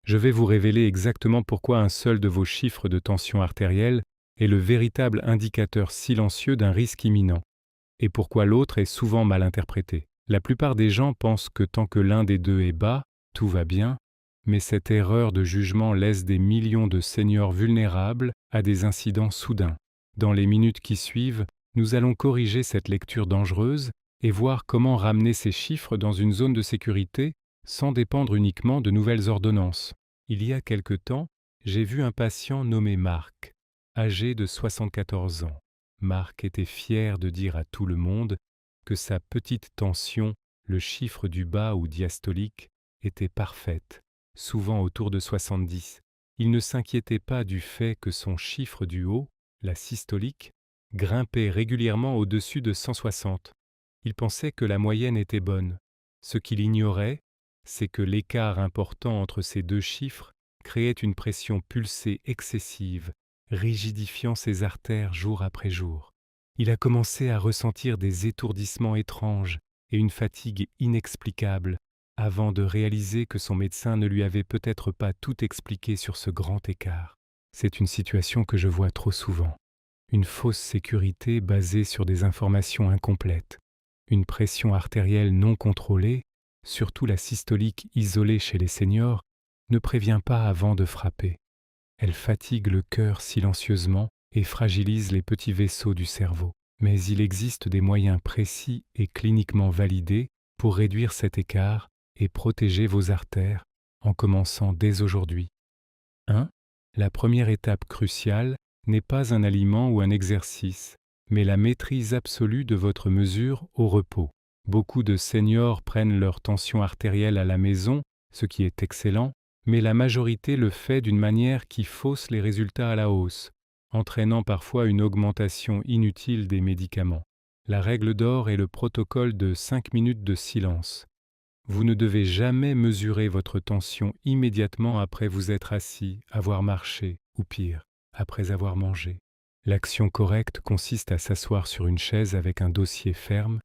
Je vais vous révéler exactement pourquoi un seul de vos chiffres de tension artérielle est le véritable indicateur silencieux d'un risque imminent, et pourquoi l'autre est souvent mal interprété. La plupart des gens pensent que tant que l'un des deux est bas, tout va bien, mais cette erreur de jugement laisse des millions de seniors vulnérables à des incidents soudains. Dans les minutes qui suivent, nous allons corriger cette lecture dangereuse et voir comment ramener ces chiffres dans une zone de sécurité sans dépendre uniquement de nouvelles ordonnances. Il y a quelque temps, j'ai vu un patient nommé Marc, âgé de 74 ans. Marc était fier de dire à tout le monde que sa petite tension, le chiffre du bas ou diastolique, était parfaite, souvent autour de 70. Il ne s'inquiétait pas du fait que son chiffre du haut, la systolique, grimpait régulièrement au-dessus de 160. Il pensait que la moyenne était bonne. Ce qu'il ignorait, c'est que l'écart important entre ces deux chiffres créait une pression pulsée excessive, rigidifiant ses artères jour après jour. Il a commencé à ressentir des étourdissements étranges et une fatigue inexplicable avant de réaliser que son médecin ne lui avait peut-être pas tout expliqué sur ce grand écart. C'est une situation que je vois trop souvent. Une fausse sécurité basée sur des informations incomplètes. Une pression artérielle non contrôlée, surtout la systolique isolée chez les seniors, ne prévient pas avant de frapper. Elle fatigue le cœur silencieusement et fragilise les petits vaisseaux du cerveau. Mais il existe des moyens précis et cliniquement validés pour réduire cet écart et protéger vos artères en commençant dès aujourd'hui. 1. La première étape cruciale n'est pas un aliment ou un exercice, mais la maîtrise absolue de votre mesure au repos. Beaucoup de seniors prennent leur tension artérielle à la maison, ce qui est excellent, mais la majorité le fait d'une manière qui fausse les résultats à la hausse, entraînant parfois une augmentation inutile des médicaments. La règle d'or est le protocole de 5 minutes de silence. Vous ne devez jamais mesurer votre tension immédiatement après vous être assis, avoir marché, ou pire, après avoir mangé. L'action correcte consiste à s'asseoir sur une chaise avec un dossier ferme,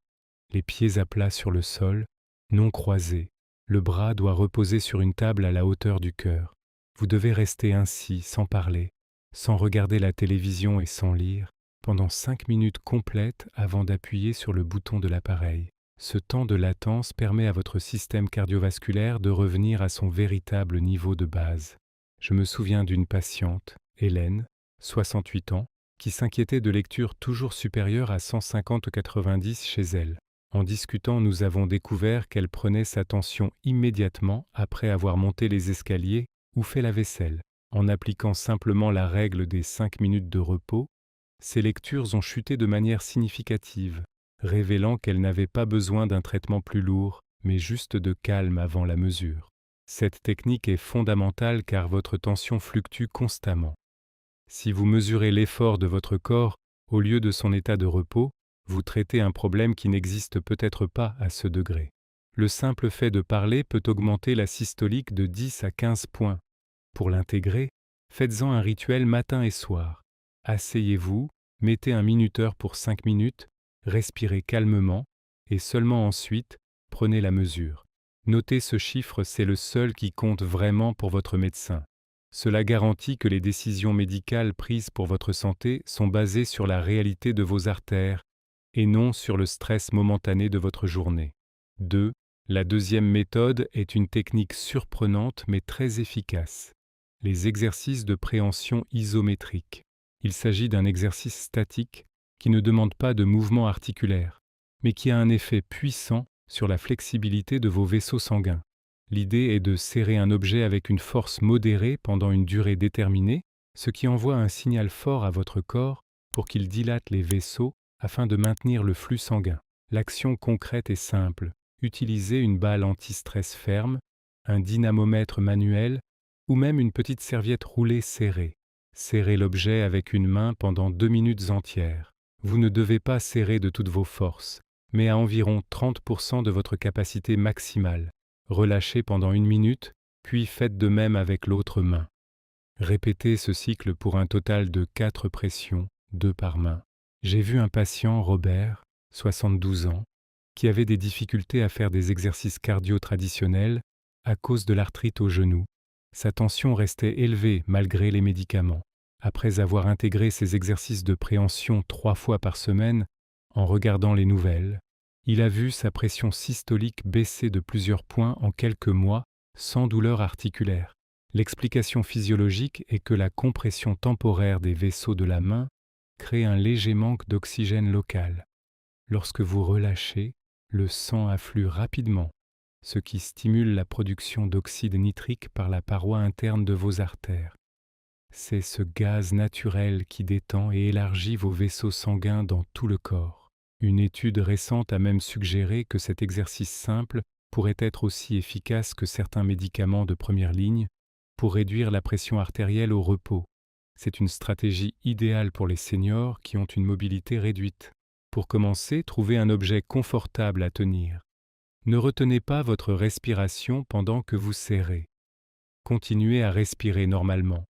les pieds à plat sur le sol, non croisés. Le bras doit reposer sur une table à la hauteur du cœur. Vous devez rester ainsi, sans parler, sans regarder la télévision et sans lire, pendant 5 minutes complètes avant d'appuyer sur le bouton de l'appareil. Ce temps de latence permet à votre système cardiovasculaire de revenir à son véritable niveau de base. Je me souviens d'une patiente, Hélène, 68 ans, qui s'inquiétait de lectures toujours supérieures à 150 ou 90 chez elle. En discutant, nous avons découvert qu'elle prenait sa tension immédiatement après avoir monté les escaliers ou fait la vaisselle. En appliquant simplement la règle des 5 minutes de repos, ses lectures ont chuté de manière significative, révélant qu'elle n'avait pas besoin d'un traitement plus lourd, mais juste de calme avant la mesure. Cette technique est fondamentale car votre tension fluctue constamment. Si vous mesurez l'effort de votre corps au lieu de son état de repos, vous traitez un problème qui n'existe peut-être pas à ce degré. Le simple fait de parler peut augmenter la systolique de 10 à 15 points. Pour l'intégrer, faites-en un rituel matin et soir. Asseyez-vous, mettez un minuteur pour 5 minutes, respirez calmement et seulement ensuite, prenez la mesure. Notez ce chiffre, c'est le seul qui compte vraiment pour votre médecin. Cela garantit que les décisions médicales prises pour votre santé sont basées sur la réalité de vos artères et non sur le stress momentané de votre journée. 2. La deuxième méthode est une technique surprenante mais très efficace. Les exercices de préhension isométrique. Il s'agit d'un exercice statique qui ne demande pas de mouvement articulaire, mais qui a un effet puissant sur la flexibilité de vos vaisseaux sanguins. L'idée est de serrer un objet avec une force modérée pendant une durée déterminée, ce qui envoie un signal fort à votre corps pour qu'il dilate les vaisseaux afin de maintenir le flux sanguin. L'action concrète est simple. Utilisez une balle anti-stress ferme, un dynamomètre manuel ou même une petite serviette roulée serrée. Serrez l'objet avec une main pendant 2 minutes entières. Vous ne devez pas serrer de toutes vos forces, mais à environ 30% de votre capacité maximale. Relâchez pendant 1 minute, puis faites de même avec l'autre main. Répétez ce cycle pour un total de 4 pressions, 2 par main. J'ai vu un patient, Robert, 72 ans, qui avait des difficultés à faire des exercices cardio traditionnels à cause de l'arthrite au genou. Sa tension restait élevée malgré les médicaments. Après avoir intégré ces exercices de préhension 3 fois par semaine, en regardant les nouvelles, il a vu sa pression systolique baisser de plusieurs points en quelques mois sans douleur articulaire. L'explication physiologique est que la compression temporaire des vaisseaux de la main crée un léger manque d'oxygène local. Lorsque vous relâchez, le sang afflue rapidement, ce qui stimule la production d'oxyde nitrique par la paroi interne de vos artères. C'est ce gaz naturel qui détend et élargit vos vaisseaux sanguins dans tout le corps. Une étude récente a même suggéré que cet exercice simple pourrait être aussi efficace que certains médicaments de première ligne pour réduire la pression artérielle au repos. C'est une stratégie idéale pour les seniors qui ont une mobilité réduite. Pour commencer, trouvez un objet confortable à tenir. Ne retenez pas votre respiration pendant que vous serrez. Continuez à respirer normalement.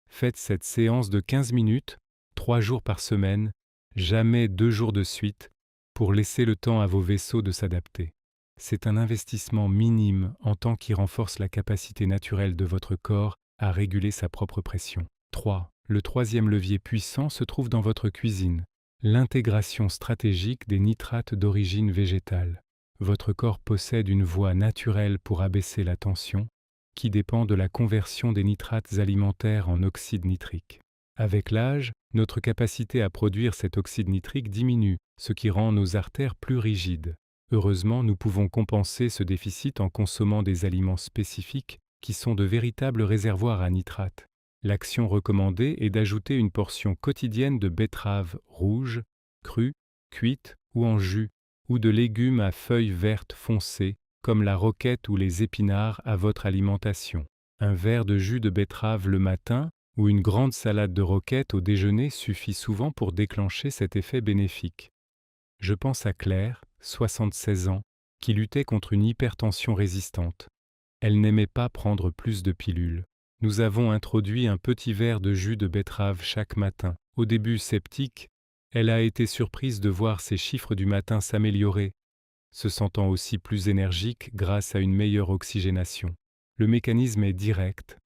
Faites cette séance de 15 minutes, 3 jours par semaine, jamais 2 jours de suite, pour laisser le temps à vos vaisseaux de s'adapter. C'est un investissement minime en temps qui renforce la capacité naturelle de votre corps à réguler sa propre pression. 3. Le troisième levier puissant se trouve dans votre cuisine, l'intégration stratégique des nitrates d'origine végétale. Votre corps possède une voie naturelle pour abaisser la tension, qui dépend de la conversion des nitrates alimentaires en oxyde nitrique. Avec l'âge, notre capacité à produire cet oxyde nitrique diminue, ce qui rend nos artères plus rigides. Heureusement, nous pouvons compenser ce déficit en consommant des aliments spécifiques qui sont de véritables réservoirs à nitrates. L'action recommandée est d'ajouter une portion quotidienne de betterave rouge, crue, cuite ou en jus, ou de légumes à feuilles vertes foncées, comme la roquette ou les épinards à votre alimentation. Un verre de jus de betterave le matin ou une grande salade de roquette au déjeuner suffit souvent pour déclencher cet effet bénéfique. Je pense à Claire, 76 ans, qui luttait contre une hypertension résistante. Elle n'aimait pas prendre plus de pilules. Nous avons introduit un petit verre de jus de betterave chaque matin. Au début sceptique, elle a été surprise de voir ses chiffres du matin s'améliorer, se sentant aussi plus énergique grâce à une meilleure oxygénation. Le mécanisme est direct.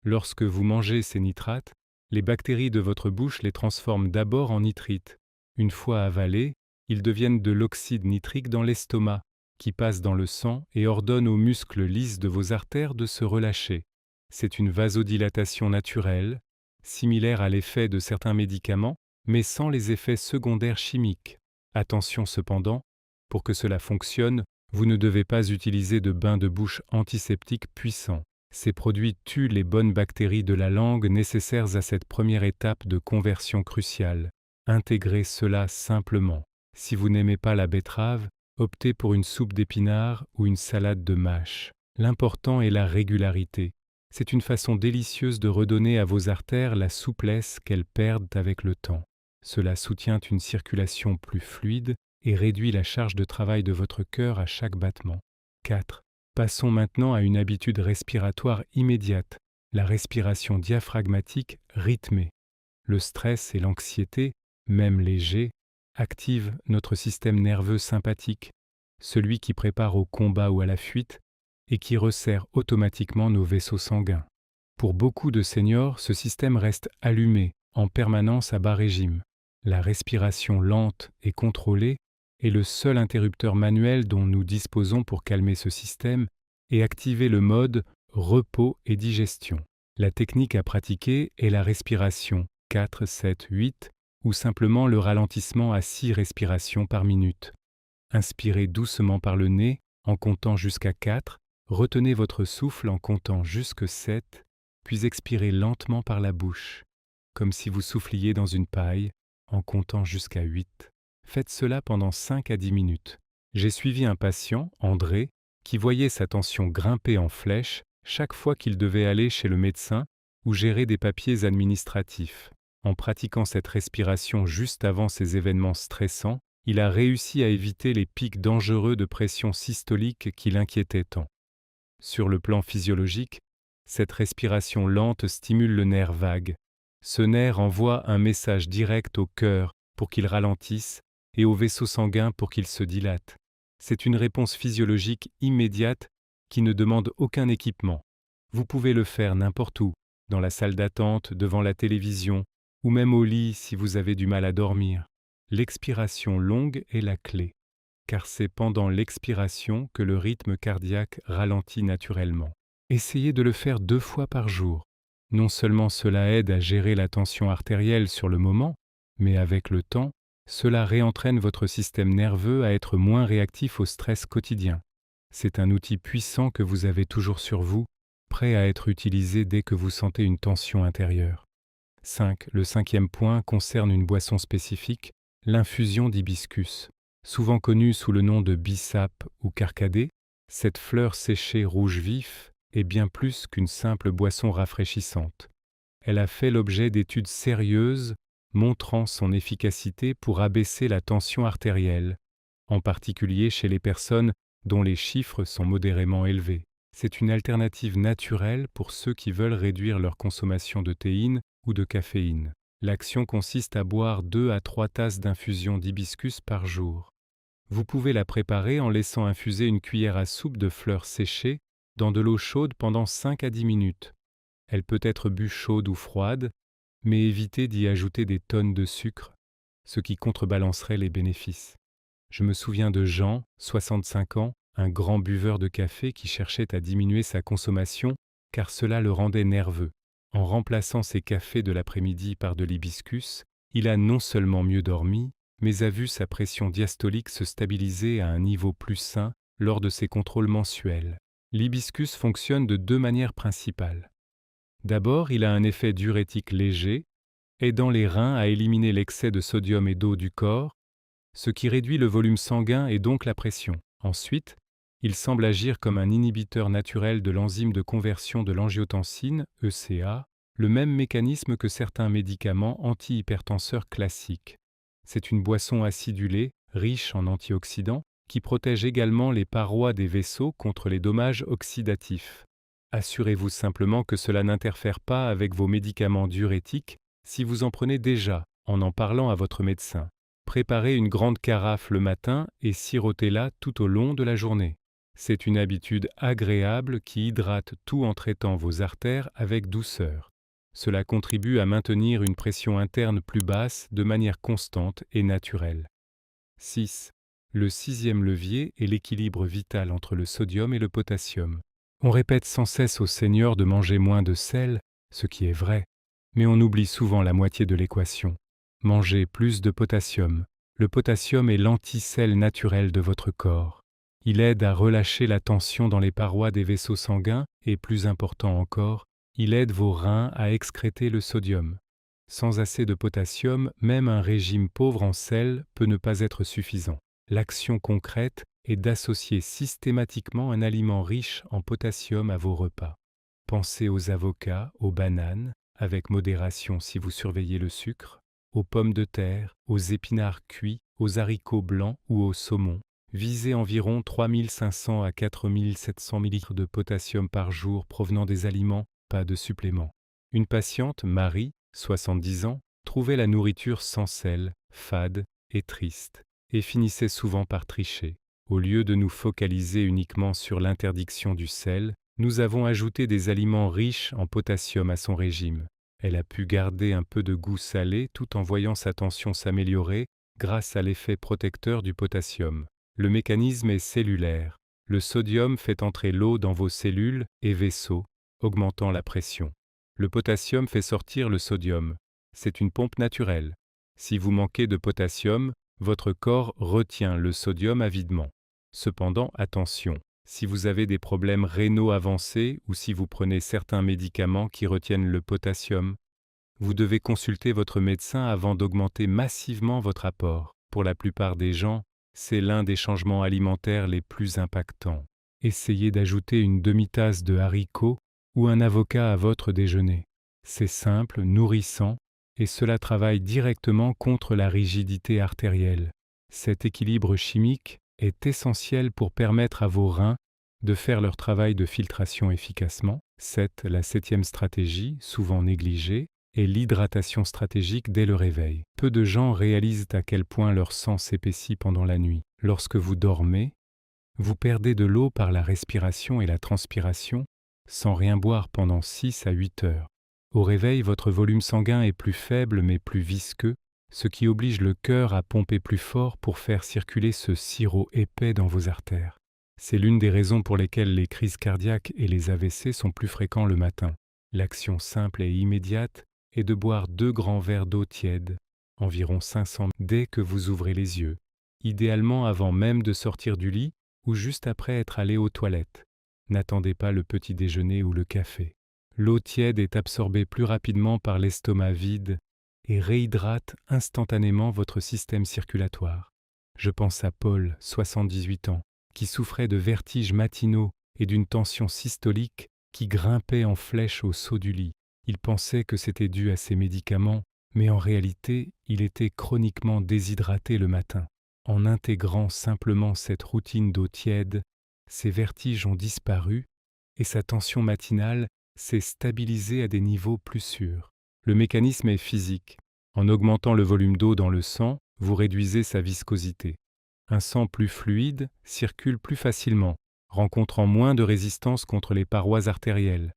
Lorsque vous mangez ces nitrates, les bactéries de votre bouche les transforment d'abord en nitrites. Une fois avalés, ils deviennent de l'oxyde nitrique dans l'estomac, qui passe dans le sang et ordonne aux muscles lisses de vos artères de se relâcher. C'est une vasodilatation naturelle, similaire à l'effet de certains médicaments, mais sans les effets secondaires chimiques. Attention cependant, pour que cela fonctionne, vous ne devez pas utiliser de bain de bouche antiseptique puissant. Ces produits tuent les bonnes bactéries de la langue nécessaires à cette première étape de conversion cruciale. Intégrez cela simplement. Si vous n'aimez pas la betterave, optez pour une soupe d'épinards ou une salade de mâche. L'important est la régularité. C'est une façon délicieuse de redonner à vos artères la souplesse qu'elles perdent avec le temps. Cela soutient une circulation plus fluide et réduit la charge de travail de votre cœur à chaque battement. 4. Passons maintenant à une habitude respiratoire immédiate, la respiration diaphragmatique rythmée. Le stress et l'anxiété, même légers, activent notre système nerveux sympathique, celui qui prépare au combat ou à la fuite, et qui resserre automatiquement nos vaisseaux sanguins. Pour beaucoup de seniors, ce système reste allumé, en permanence à bas régime. La respiration lente et contrôlée est le seul interrupteur manuel dont nous disposons pour calmer ce système et activer le mode repos et digestion. La technique à pratiquer est la respiration 4, 7, 8 ou simplement le ralentissement à 6 respirations par minute. Inspirez doucement par le nez en comptant jusqu'à 4, retenez votre souffle en comptant jusque 7, puis expirez lentement par la bouche, comme si vous souffliez dans une paille en comptant jusqu'à 8. Faites cela pendant 5 à 10 minutes. J'ai suivi un patient, André, qui voyait sa tension grimper en flèche chaque fois qu'il devait aller chez le médecin ou gérer des papiers administratifs. En pratiquant cette respiration juste avant ces événements stressants, il a réussi à éviter les pics dangereux de pression systolique qui l'inquiétaient tant. Sur le plan physiologique, cette respiration lente stimule le nerf vague. Ce nerf envoie un message direct au cœur pour qu'il ralentisse et aux vaisseaux sanguins pour qu'ils se dilatent. C'est une réponse physiologique immédiate qui ne demande aucun équipement. Vous pouvez le faire n'importe où, dans la salle d'attente, devant la télévision, ou même au lit si vous avez du mal à dormir. L'expiration longue est la clé, car c'est pendant l'expiration que le rythme cardiaque ralentit naturellement. Essayez de le faire 2 fois par jour. Non seulement cela aide à gérer la tension artérielle sur le moment, mais avec le temps, cela réentraîne votre système nerveux à être moins réactif au stress quotidien. C'est un outil puissant que vous avez toujours sur vous, prêt à être utilisé dès que vous sentez une tension intérieure. 5. Le 5e point concerne une boisson spécifique, l'infusion d'hibiscus. Souvent connue sous le nom de bissap ou carcadé, cette fleur séchée rouge vif est bien plus qu'une simple boisson rafraîchissante. Elle a fait l'objet d'études sérieuses montrant son efficacité pour abaisser la tension artérielle, en particulier chez les personnes dont les chiffres sont modérément élevés. C'est une alternative naturelle pour ceux qui veulent réduire leur consommation de théine ou de caféine. L'action consiste à boire 2 à 3 tasses d'infusion d'hibiscus par jour. Vous pouvez la préparer en laissant infuser une cuillère à soupe de fleurs séchées dans de l'eau chaude pendant 5 à 10 minutes. Elle peut être bue chaude ou froide, mais évitez d'y ajouter des tonnes de sucre, ce qui contrebalancerait les bénéfices. Je me souviens de Jean, 65 ans, un grand buveur de café qui cherchait à diminuer sa consommation car cela le rendait nerveux. En remplaçant ses cafés de l'après-midi par de l'hibiscus, il a non seulement mieux dormi, mais a vu sa pression diastolique se stabiliser à un niveau plus sain lors de ses contrôles mensuels. L'hibiscus fonctionne de 2 manières principales. D'abord, il a un effet diurétique léger, aidant les reins à éliminer l'excès de sodium et d'eau du corps, ce qui réduit le volume sanguin et donc la pression. Ensuite, il semble agir comme un inhibiteur naturel de l'enzyme de conversion de l'angiotensine, ECA, le même mécanisme que certains médicaments antihypertenseurs classiques. C'est une boisson acidulée, riche en antioxydants, qui protège également les parois des vaisseaux contre les dommages oxydatifs. Assurez-vous simplement que cela n'interfère pas avec vos médicaments diurétiques si vous en prenez déjà, en parlant à votre médecin. Préparez une grande carafe le matin et sirotez-la tout au long de la journée. C'est une habitude agréable qui hydrate tout en traitant vos artères avec douceur. Cela contribue à maintenir une pression interne plus basse de manière constante et naturelle. 6. Le 6e levier est l'équilibre vital entre le sodium et le potassium. On répète sans cesse aux seniors de manger moins de sel, ce qui est vrai, mais on oublie souvent la moitié de l'équation. Mangez plus de potassium. Le potassium est l'antisel naturel de votre corps. Il aide à relâcher la tension dans les parois des vaisseaux sanguins et, plus important encore, il aide vos reins à excréter le sodium. Sans assez de potassium, même un régime pauvre en sel peut ne pas être suffisant. L'action concrète est d'associer systématiquement un aliment riche en potassium à vos repas. Pensez aux avocats, aux bananes, avec modération si vous surveillez le sucre, aux pommes de terre, aux épinards cuits, aux haricots blancs ou au saumon. Visez environ 3500 à 4700 ml de potassium par jour provenant des aliments, pas de suppléments. Une patiente, Marie, 70 ans, trouvait la nourriture sans sel, fade et triste, et finissait souvent par tricher. Au lieu de nous focaliser uniquement sur l'interdiction du sel, nous avons ajouté des aliments riches en potassium à son régime. Elle a pu garder un peu de goût salé tout en voyant sa tension s'améliorer grâce à l'effet protecteur du potassium. Le mécanisme est cellulaire. Le sodium fait entrer l'eau dans vos cellules et vaisseaux, augmentant la pression. Le potassium fait sortir le sodium. C'est une pompe naturelle. Si vous manquez de potassium, votre corps retient le sodium avidement. Cependant, attention, si vous avez des problèmes rénaux avancés ou si vous prenez certains médicaments qui retiennent le potassium, vous devez consulter votre médecin avant d'augmenter massivement votre apport. Pour la plupart des gens, c'est l'un des changements alimentaires les plus impactants. Essayez d'ajouter une demi-tasse de haricots ou un avocat à votre déjeuner. C'est simple, nourrissant, et cela travaille directement contre la rigidité artérielle. Cet équilibre chimique est essentiel pour permettre à vos reins de faire leur travail de filtration efficacement. 7. La 7e stratégie, souvent négligée, est l'hydratation stratégique dès le réveil. Peu de gens réalisent à quel point leur sang s'épaissit pendant la nuit. Lorsque vous dormez, vous perdez de l'eau par la respiration et la transpiration, sans rien boire pendant 6 à 8 heures. Au réveil, votre volume sanguin est plus faible mais plus visqueux, ce qui oblige le cœur à pomper plus fort pour faire circuler ce sirop épais dans vos artères. C'est l'une des raisons pour lesquelles les crises cardiaques et les AVC sont plus fréquents le matin. L'action simple et immédiate est de boire 2 grands verres d'eau tiède, environ 500 dès que vous ouvrez les yeux, idéalement avant même de sortir du lit ou juste après être allé aux toilettes. N'attendez pas le petit déjeuner ou le café. L'eau tiède est absorbée plus rapidement par l'estomac vide et réhydrate instantanément votre système circulatoire. Je pense à Paul, 78 ans, qui souffrait de vertiges matinaux et d'une tension systolique qui grimpait en flèche au saut du lit. Il pensait que c'était dû à ses médicaments, mais en réalité, il était chroniquement déshydraté le matin. En intégrant simplement cette routine d'eau tiède, ses vertiges ont disparu et sa tension matinale s'est stabilisée à des niveaux plus sûrs. Le mécanisme est physique. En augmentant le volume d'eau dans le sang, vous réduisez sa viscosité. Un sang plus fluide circule plus facilement, rencontrant moins de résistance contre les parois artérielles.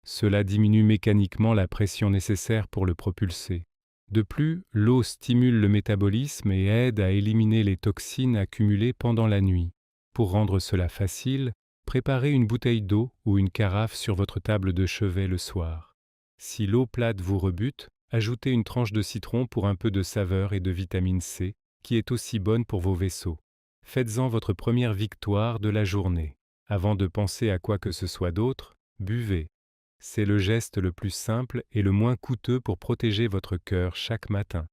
Cela diminue mécaniquement la pression nécessaire pour le propulser. De plus, l'eau stimule le métabolisme et aide à éliminer les toxines accumulées pendant la nuit. Pour rendre cela facile, préparez une bouteille d'eau ou une carafe sur votre table de chevet le soir. Si l'eau plate vous rebute, ajoutez une tranche de citron pour un peu de saveur et de vitamine C, qui est aussi bonne pour vos vaisseaux. Faites-en votre première victoire de la journée. Avant de penser à quoi que ce soit d'autre, buvez. C'est le geste le plus simple et le moins coûteux pour protéger votre cœur chaque matin.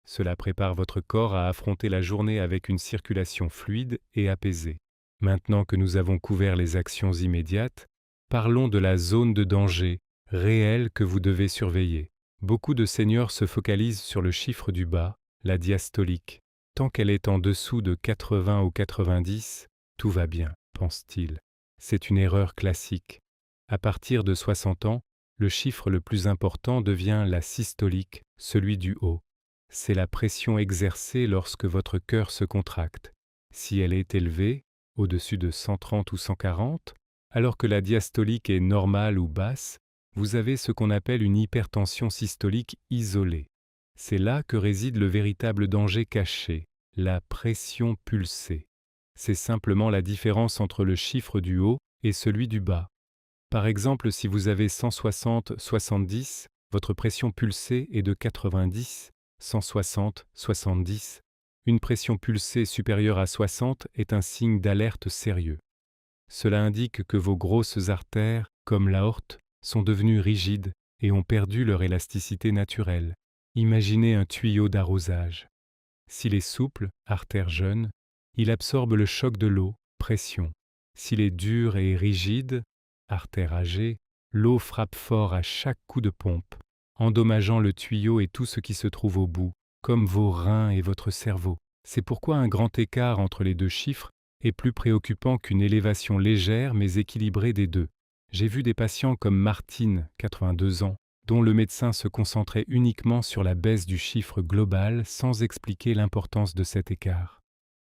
Cela prépare votre corps à affronter la journée avec une circulation fluide et apaisée. Maintenant que nous avons couvert les actions immédiates, parlons de la zone de danger réelle que vous devez surveiller. Beaucoup de seniors se focalisent sur le chiffre du bas, la diastolique. Tant qu'elle est en dessous de 80 ou 90, tout va bien, pense-t-il. C'est une erreur classique. À partir de 60 ans, le chiffre le plus important devient la systolique, celui du haut. C'est la pression exercée lorsque votre cœur se contracte. Si elle est élevée, au-dessus de 130 ou 140, alors que la diastolique est normale ou basse, vous avez ce qu'on appelle une hypertension systolique isolée. C'est là que réside le véritable danger caché, la pression pulsée. C'est simplement la différence entre le chiffre du haut et celui du bas. Par exemple, si vous avez 160-70, votre pression pulsée est de 90, 160-70. Une pression pulsée supérieure à 60 est un signe d'alerte sérieux. Cela indique que vos grosses artères, comme l'aorte, sont devenues rigides et ont perdu leur élasticité naturelle. Imaginez un tuyau d'arrosage. S'il est souple, artère jeune, il absorbe le choc de l'eau, pression. S'il est dur et rigide, artère âgée, l'eau frappe fort à chaque coup de pompe, endommageant le tuyau et tout ce qui se trouve au bout, comme vos reins et votre cerveau. C'est pourquoi un grand écart entre les deux chiffres est plus préoccupant qu'une élévation légère mais équilibrée des deux. J'ai vu des patients comme Martine, 82 ans, dont le médecin se concentrait uniquement sur la baisse du chiffre global sans expliquer l'importance de cet écart.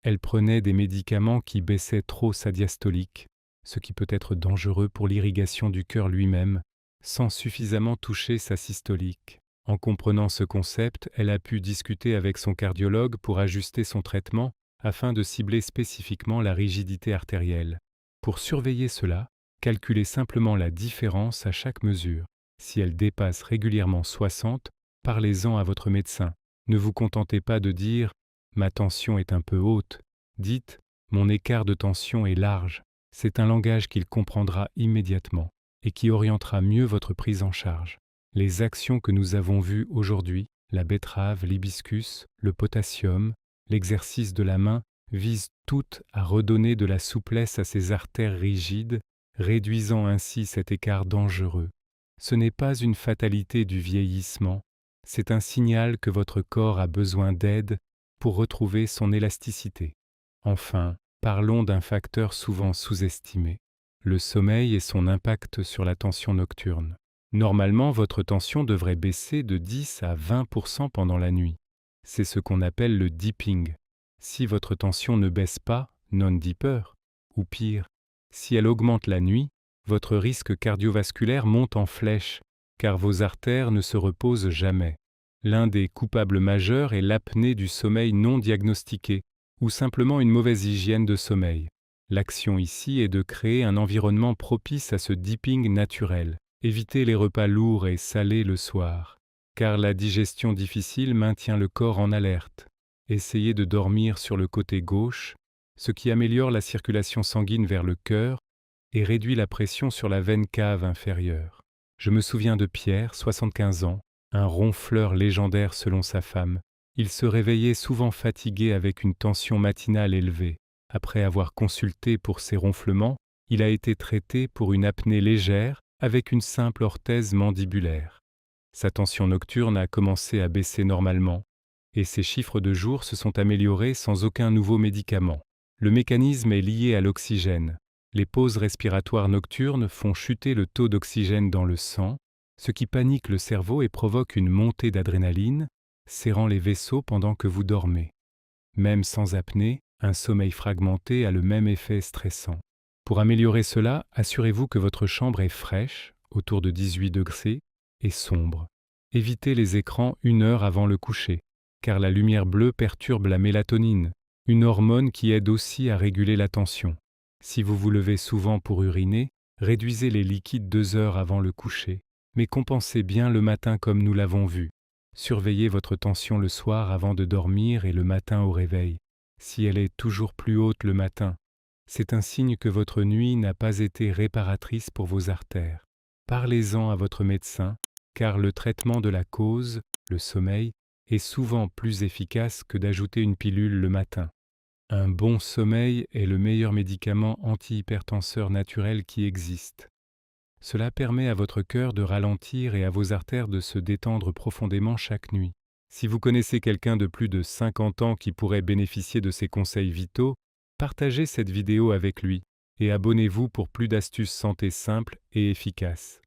Elle prenait des médicaments qui baissaient trop sa diastolique, ce qui peut être dangereux pour l'irrigation du cœur lui-même, sans suffisamment toucher sa systolique. En comprenant ce concept, elle a pu discuter avec son cardiologue pour ajuster son traitement afin de cibler spécifiquement la rigidité artérielle. Pour surveiller cela, calculez simplement la différence à chaque mesure. Si elle dépasse régulièrement 60, parlez-en à votre médecin. Ne vous contentez pas de dire « ma tension est un peu haute », dites « mon écart de tension est large ». C'est un langage qu'il comprendra immédiatement et qui orientera mieux votre prise en charge. Les actions que nous avons vues aujourd'hui, la betterave, l'hibiscus, le potassium, l'exercice de la main, visent toutes à redonner de la souplesse à ces artères rigides, réduisant ainsi cet écart dangereux. Ce n'est pas une fatalité du vieillissement, c'est un signal que votre corps a besoin d'aide pour retrouver son élasticité. Enfin, parlons d'un facteur souvent sous-estimé, le sommeil et son impact sur la tension nocturne. Normalement, votre tension devrait baisser de 10 à 20% pendant la nuit. C'est ce qu'on appelle le dipping. Si votre tension ne baisse pas, non-dipper, ou pire, si elle augmente la nuit, votre risque cardiovasculaire monte en flèche, car vos artères ne se reposent jamais. L'un des coupables majeurs est l'apnée du sommeil non diagnostiquée, ou simplement une mauvaise hygiène de sommeil. L'action ici est de créer un environnement propice à ce dipping naturel. Évitez les repas lourds et salés le soir, car la digestion difficile maintient le corps en alerte. Essayez de dormir sur le côté gauche, ce qui améliore la circulation sanguine vers le cœur et réduit la pression sur la veine cave inférieure. Je me souviens de Pierre, 75 ans, un ronfleur légendaire selon sa femme. Il se réveillait souvent fatigué avec une tension matinale élevée. Après avoir consulté pour ses ronflements, il a été traité pour une apnée légère avec une simple orthèse mandibulaire. Sa tension nocturne a commencé à baisser normalement, et ses chiffres de jour se sont améliorés sans aucun nouveau médicament. Le mécanisme est lié à l'oxygène. Les pauses respiratoires nocturnes font chuter le taux d'oxygène dans le sang, ce qui panique le cerveau et provoque une montée d'adrénaline, serrant les vaisseaux pendant que vous dormez. Même sans apnée, un sommeil fragmenté a le même effet stressant. Pour améliorer cela, assurez-vous que votre chambre est fraîche, autour de 18 degrés, et sombre. Évitez les écrans 1 heure avant le coucher, car la lumière bleue perturbe la mélatonine, une hormone qui aide aussi à réguler la tension. Si vous vous levez souvent pour uriner, réduisez les liquides 2 heures avant le coucher, mais compensez bien le matin comme nous l'avons vu. Surveillez votre tension le soir avant de dormir et le matin au réveil. Si elle est toujours plus haute le matin, c'est un signe que votre nuit n'a pas été réparatrice pour vos artères. Parlez-en à votre médecin, car le traitement de la cause, le sommeil, est souvent plus efficace que d'ajouter une pilule le matin. Un bon sommeil est le meilleur médicament antihypertenseur naturel qui existe. Cela permet à votre cœur de ralentir et à vos artères de se détendre profondément chaque nuit. Si vous connaissez quelqu'un de plus de 50 ans qui pourrait bénéficier de ces conseils vitaux, partagez cette vidéo avec lui et abonnez-vous pour plus d'astuces santé simples et efficaces.